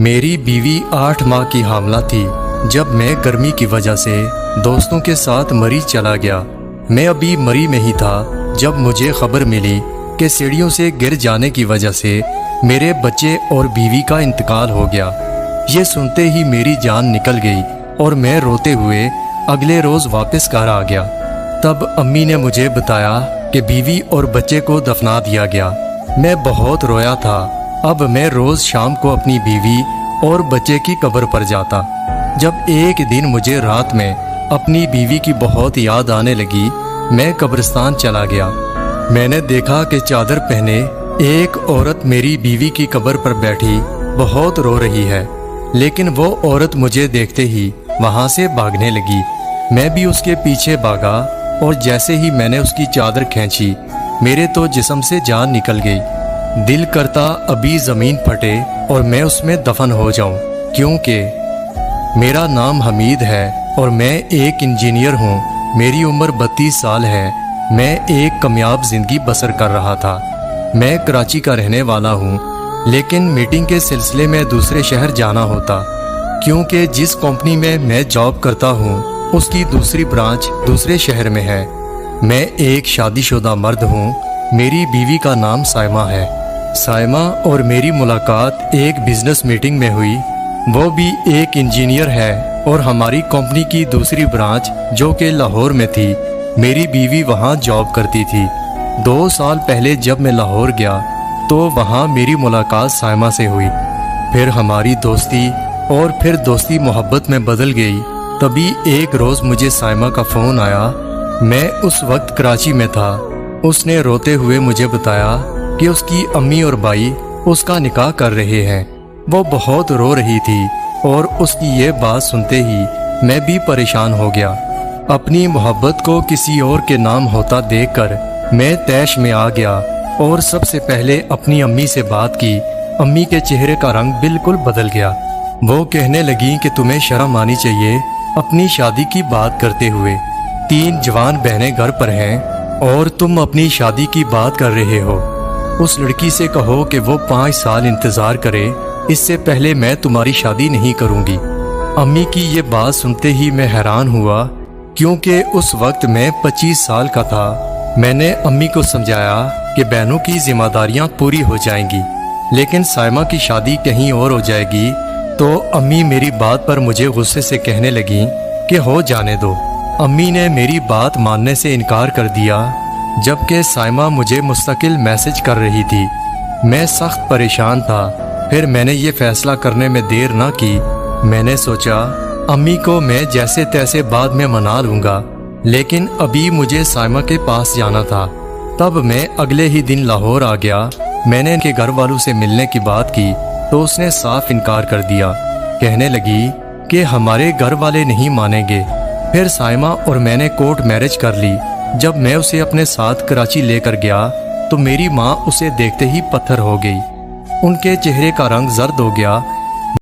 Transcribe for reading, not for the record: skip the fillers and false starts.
میری بیوی 8 ماہ کی حاملہ تھی جب میں گرمی کی وجہ سے دوستوں کے ساتھ مری چلا گیا۔ میں ابھی مری میں ہی تھا جب مجھے خبر ملی کہ سیڑھیوں سے گر جانے کی وجہ سے میرے بچے اور بیوی کا انتقال ہو گیا۔ یہ سنتے ہی میری جان نکل گئی اور میں روتے ہوئے اگلے روز واپس گھر آ گیا۔ تب امی نے مجھے بتایا کہ بیوی اور بچے کو دفنا دیا گیا۔ میں بہت رویا تھا۔ اب میں روز شام کو اپنی بیوی اور بچے کی قبر پر جاتا۔ جب ایک دن مجھے رات میں اپنی بیوی کی بہت یاد آنے لگی، میں قبرستان چلا گیا۔ میں نے دیکھا کہ چادر پہنے ایک عورت میری بیوی کی قبر پر بیٹھی بہت رو رہی ہے، لیکن وہ عورت مجھے دیکھتے ہی وہاں سے بھاگنے لگی۔ میں بھی اس کے پیچھے بھاگا اور جیسے ہی میں نے اس کی چادر کھینچی، میرے تو جسم سے جان نکل گئی۔ دل کرتا ابھی زمین پھٹے اور میں اس میں دفن ہو جاؤں، کیونکہ میرا نام حمید ہے اور میں ایک انجینئر ہوں۔ میری عمر 32 سال ہے۔ میں ایک کامیاب زندگی بسر کر رہا تھا۔ میں کراچی کا رہنے والا ہوں، لیکن میٹنگ کے سلسلے میں دوسرے شہر جانا ہوتا، کیونکہ جس کمپنی میں میں جاب کرتا ہوں اس کی دوسری برانچ دوسرے شہر میں ہے۔ میں ایک شادی شدہ مرد ہوں۔ میری بیوی کا نام سائمہ ہے۔ سائمہ اور میری ملاقات ایک بزنس میٹنگ میں ہوئی۔ وہ بھی ایک انجینئر ہے اور ہماری کمپنی کی دوسری برانچ جو کہ لاہور میں تھی، میری بیوی وہاں جاب کرتی تھی۔ 2 سال پہلے جب میں لاہور گیا تو وہاں میری ملاقات سائمہ سے ہوئی۔ پھر ہماری دوستی اور پھر دوستی محبت میں بدل گئی۔ تبھی ایک روز مجھے سائمہ کا فون آیا۔ میں اس وقت کراچی میں تھا۔ اس نے روتے ہوئے مجھے بتایا کہ اس کی امی اور بھائی اس کا نکاح کر رہے ہیں۔ وہ بہت رو رہی تھی اور اس کی یہ بات سنتے ہی میں بھی پریشان ہو گیا۔ اپنی محبت کو کسی اور کے نام ہوتا دیکھ کر میں طیش میں آ گیا اور سب سے پہلے اپنی امی سے بات کی۔ امی کے چہرے کا رنگ بالکل بدل گیا۔ وہ کہنے لگیں کہ تمہیں شرم آنی چاہیے اپنی شادی کی بات کرتے ہوئے۔ 3 جوان بہنیں گھر پر ہیں اور تم اپنی شادی کی بات کر رہے ہو۔ اس لڑکی سے کہو کہ وہ 5 سال انتظار کرے، اس سے پہلے میں تمہاری شادی نہیں کروں گی۔ امی کی یہ بات سنتے ہی میں حیران ہوا، کیونکہ اس وقت میں 25 سال کا تھا۔ میں نے امی کو سمجھایا کہ بہنوں کی ذمہ داریاں پوری ہو جائیں گی، لیکن سائمہ کی شادی کہیں اور ہو جائے گی۔ تو امی میری بات پر مجھے غصے سے کہنے لگیں کہ ہو جانے دو۔ امی نے میری بات ماننے سے انکار کر دیا، جبکہ سائمہ مجھے مستقل میسج کر رہی تھی۔ میں سخت پریشان تھا۔ پھر میں نے یہ فیصلہ کرنے میں دیر نہ کی۔ میں نے سوچا امی کو میں جیسے تیسے بعد میں منا لوں گا، لیکن ابھی مجھے سائمہ کے پاس جانا تھا۔ تب میں اگلے ہی دن لاہور آ گیا۔ میں نے ان کے گھر والوں سے ملنے کی بات کی تو اس نے صاف انکار کر دیا۔ کہنے لگی کہ ہمارے گھر والے نہیں مانیں گے۔ پھر سائمہ اور میں نے کورٹ میرج کر لی۔ جب میں اسے اپنے ساتھ کراچی لے کر گیا تو میری ماں اسے دیکھتے ہی پتھر ہو گئی۔ ان کے چہرے کا رنگ زرد ہو گیا